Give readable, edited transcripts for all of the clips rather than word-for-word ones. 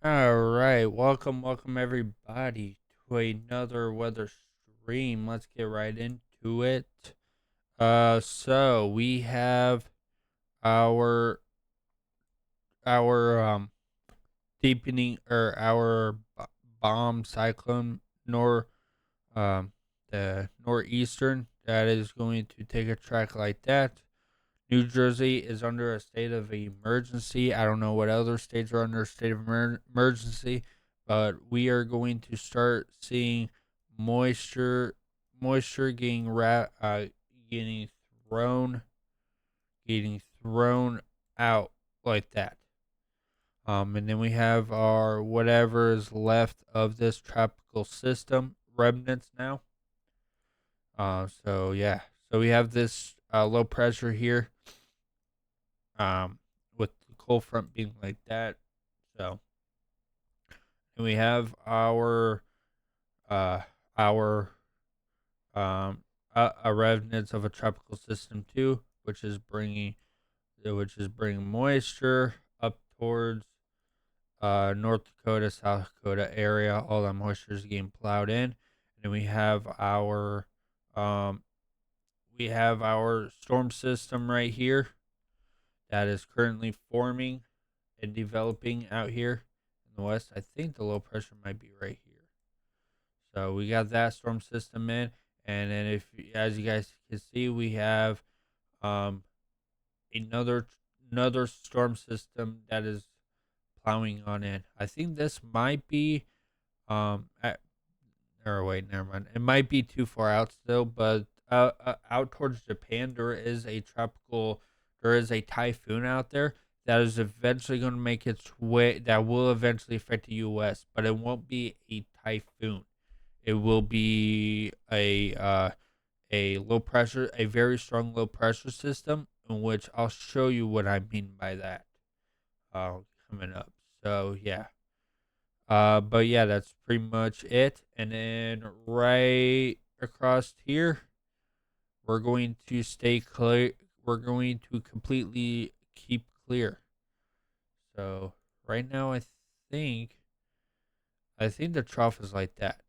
All right, welcome everybody to another weather stream. Let's get right into it. So we have our our deepening or our bomb cyclone nor the northeastern that is going to take a track like that. New Jersey is under a state of emergency. I don't know what other states are under a state of emergency, but we are going to start seeing moisture, moisture getting thrown, getting thrown out like that. And then we have our whatever is left of this tropical system remnants now. So yeah, so we have this low pressure here with the cold front being like that. So, and we have uh, our a remnants of a tropical system too, which is bringing moisture up towards North Dakota, South Dakota area. All that moisture is getting plowed in, and then um we have our storm system right here that is currently forming and developing out here in the west. I think the low pressure might be right here. So we got that storm system in, and then if as you guys can see, we have um another another storm system that is plowing on in. I think this might be at, or wait, never mind. It might be too far out still, but out towards Japan, there is a typhoon out there that is eventually going to make its way. That will eventually affect the U.S., but it won't be a typhoon. It will be a low pressure, a very strong low pressure system, in which I'll show you what I mean by that uh, coming up. So yeah. But yeah, that's pretty much it. And then right across here, we're going to stay clear. We're going to completely keep clear. So right now, think, I think the trough is like that.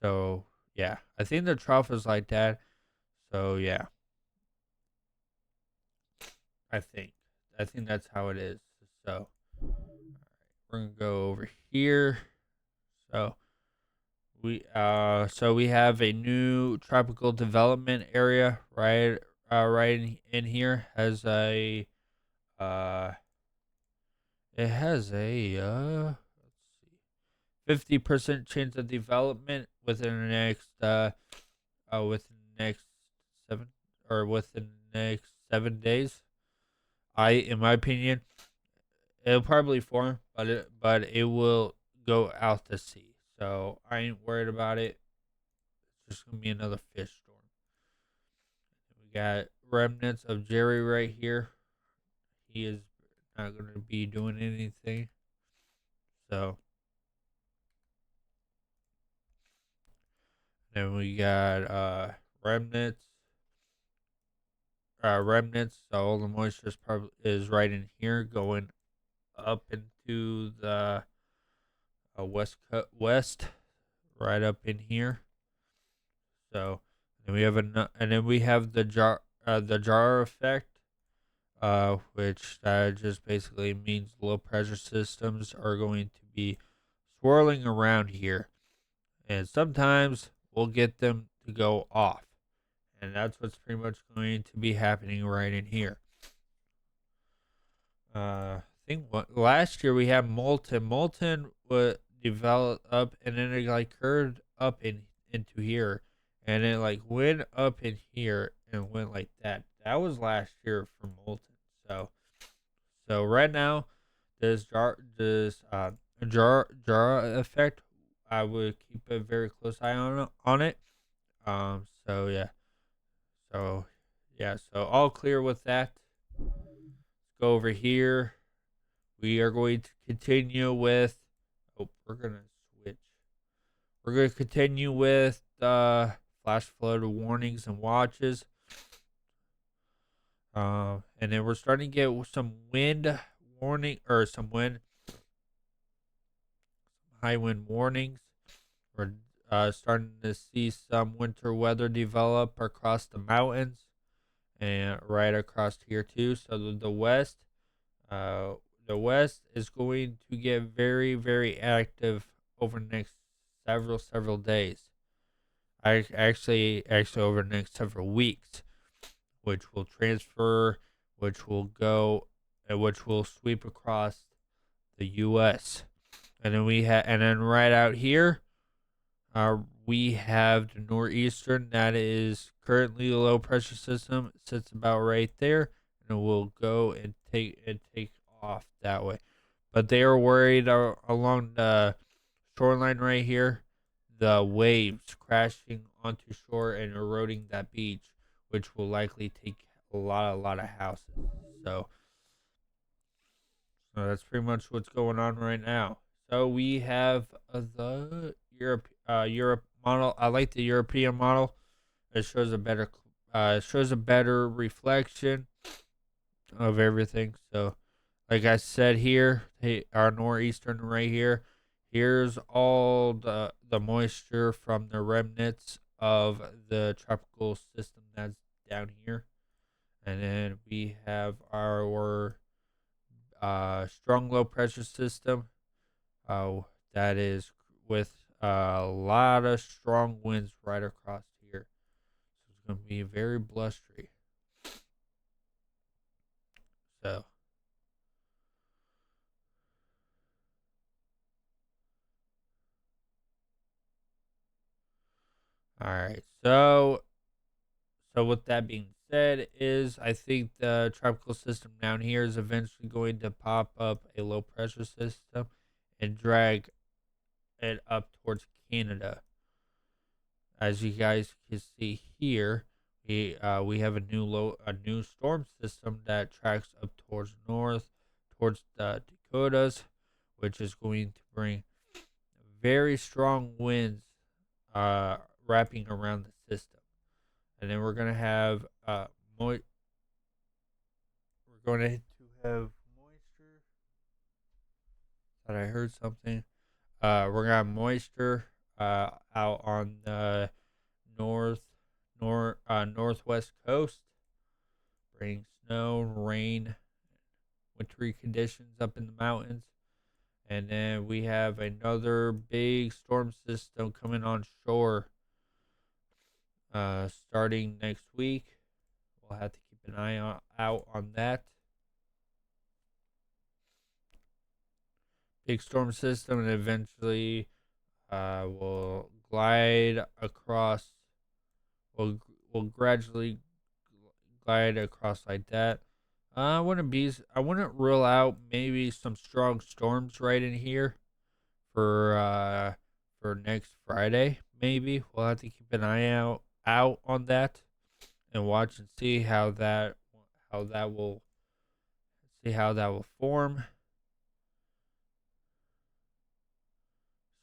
So yeah, I think the trough is like that. So yeah, I think, I think that's how it is. So we're gonna go over here. So we have a new tropical development area right in here has a uh it has a let's see 50% chance of development within the next within the next seven within the next 7 days. In my opinion, it'll probably form, but it will go out to sea. So I ain't worried about it. It's just gonna be another fish storm. We got remnants of Jerry right here. He is not going to be doing anything. So then we got remnants. Remnants. So all the moisture is right in here, going up into the west, right up in here. So then we have the jar effect, which just basically means low pressure systems are going to be swirling around here, and sometimes we'll get them to go off, and that's what's pretty much going to be happening right in here. I think last year we had molten would develop up, and then it like curved up into here, and it like went up in here and went like that. That was last year for molten. So right now, this jar effect, I would keep a very close eye on it. So yeah, so yeah, so all clear with that. Let's go over here. We are going to continue with. Oh, we're gonna switch. We're gonna continue with flash flood warnings and watches. And then we're starting to get some wind warning or some wind, high wind warnings. We're starting to see some winter weather develop across the mountains and right across here too. So uh, the west is going to get very very active over the next several days. I actually over the next several weeks, which will transfer, which will go, and which will sweep across the U.S. And then right out here, we have the northeastern that is currently a low pressure system. It sits about right there, and it will go and take off that way. But they are worried along the shoreline right here, the waves crashing onto shore and eroding that beach, which will likely take a lot of houses. So, so that's pretty much what's going on right now. So we have the Europe model. I like the European model. It shows a better reflection of everything. So, like I said here, hey, our northeastern right here, here's all the moisture from the remnants of the tropical system that's down here, and then we have our strong low pressure system, uh, that is with a lot of strong winds right across here. So it's going to be very blustery. So, all right. So with that being said, is I think the tropical system down here is eventually going to pop up a low pressure system and drag it up towards Canada. As you guys can see here, we have a new storm system that tracks up towards north, towards the Dakotas, which is going to bring very strong winds wrapping around the system. And then we're gonna have we're going to have moisture. Thought I heard something. We're gonna have moisture out on the north northwest coast, bringing snow, rain, wintry conditions up in the mountains. And then we have another big storm system coming on shore starting next week. We'll have to keep an eye out on that. Big storm system, and eventually will glide across. Will gradually glide across like that. I wouldn't rule out maybe some strong storms right in here for next Friday. Maybe we'll have to keep an eye out on that and watch and see how that will how that will form.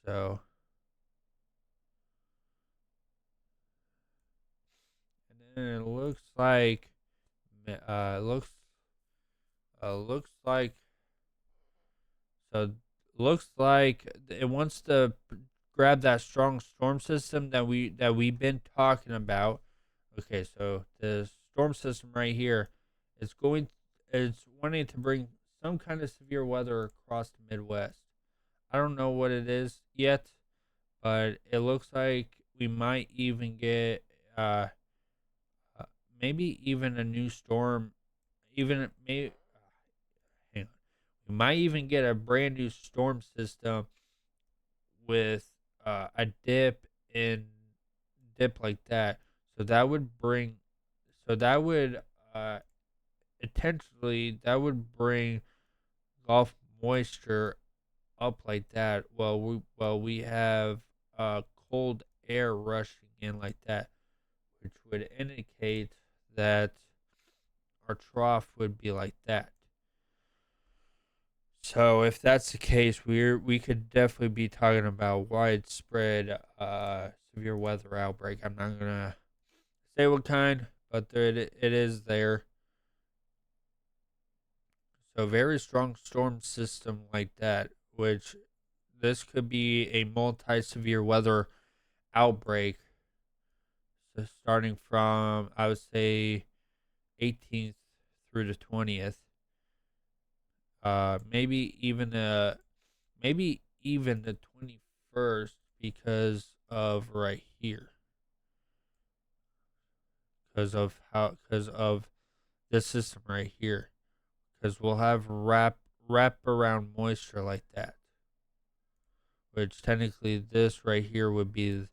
So, and then it looks like looks looks like so looks like it wants to grab that strong storm system that we've been talking about. Okay, so the storm system right here is going it's wanting to bring some kind of severe weather across the Midwest. I don't know what it is yet, but it looks like we might even get uh, uh maybe even a new storm, even maybe hang on. We might even get a brand new storm system with a dip like that. So that would bring, so that would potentially that would bring Gulf moisture up like that. We have cold air rushing in like that, which would indicate that our trough would be like that. So if that's the case, we could definitely be talking about widespread severe weather outbreak. I'm not gonna say what kind, but it is there. So very strong storm system like that, which this could be a multi-severe weather outbreak. So starting from, I would say, 18th through the 20th. Maybe even the 21st because of right here. Because of this system right here. Because we'll have wrap around moisture like that. Which technically this right here would be the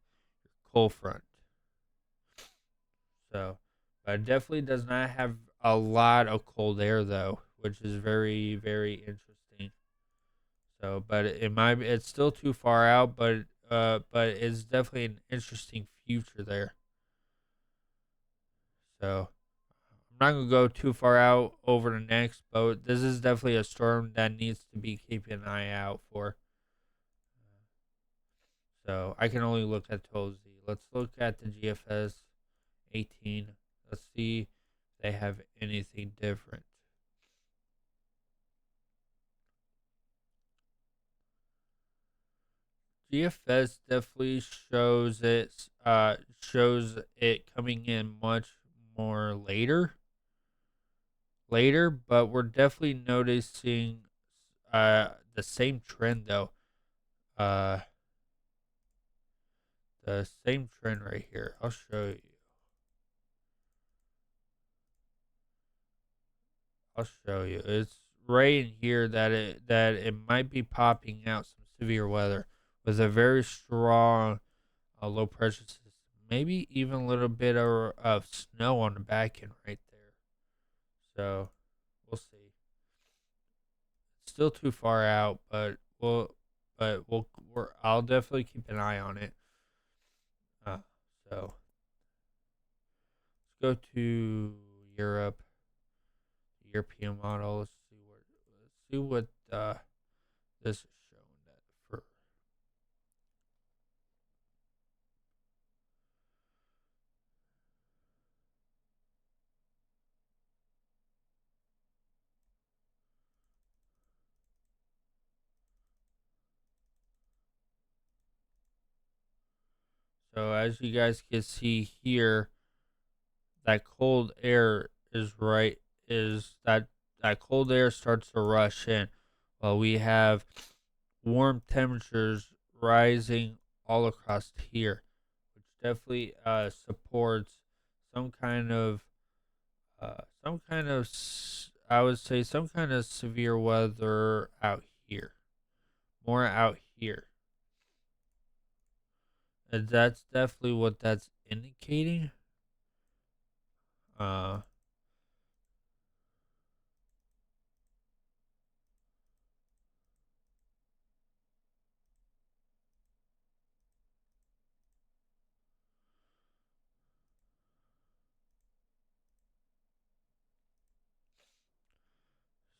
cold front. So, but it definitely does not have a lot of cold air though, which is very, very interesting. So, but it's still too far out, but it's definitely an interesting future there. So, I'm not gonna go too far out over the next, but this is definitely a storm that needs to be keeping an eye out for. So, I can only look at 12Z. Let's look at the GFS 18. Let's see if they have anything different. GFS definitely shows it coming in much more later, but we're definitely noticing the same trend though. Uh the same trend right here. I'll show you. I'll show you. It's right in here that it might be popping out some severe weather with a very strong low pressure system. Maybe even a little bit of snow on the back end right there. So we'll see. It's still too far out, I'll definitely keep an eye on it. So let's go to Europe, European model. Let's see what this is showing that for. So as you guys can see here, that cold air is that cold air starts to rush in while we have warm temperatures rising all across here, which definitely supports some kind of I would say some kind of severe weather out here, more out here. And that's definitely what that's indicating. Uh,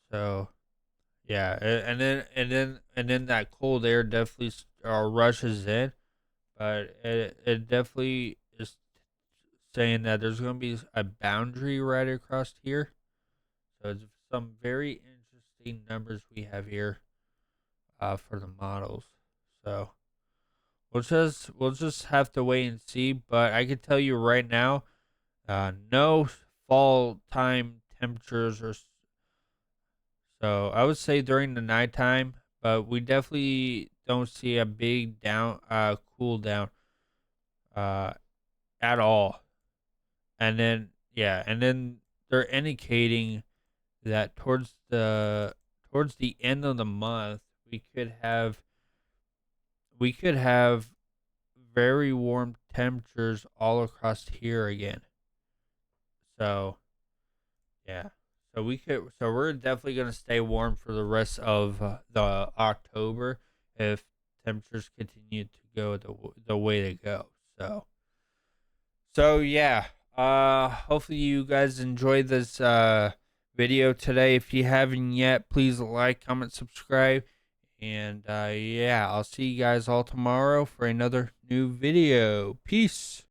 so yeah, and then that cold air definitely rushes in, but it definitely is saying that there's going to be a boundary right across here. So it's some very interesting numbers we have here for the models. So we'll just have to wait and see. But I can tell you right now, no fall time temperatures or so. I would say during the nighttime, but we definitely don't see a big cool down uh at all. And then yeah, and then they're indicating that towards the end of the month we could have very warm temperatures all across here again. So yeah, so we're definitely gonna stay warm for the rest of the October if temperatures continue to go the way they go. So yeah, hopefully you guys enjoyed this video today. If you haven't yet, please like, comment, subscribe, and yeah, I'll see you guys all tomorrow for another new video. Peace.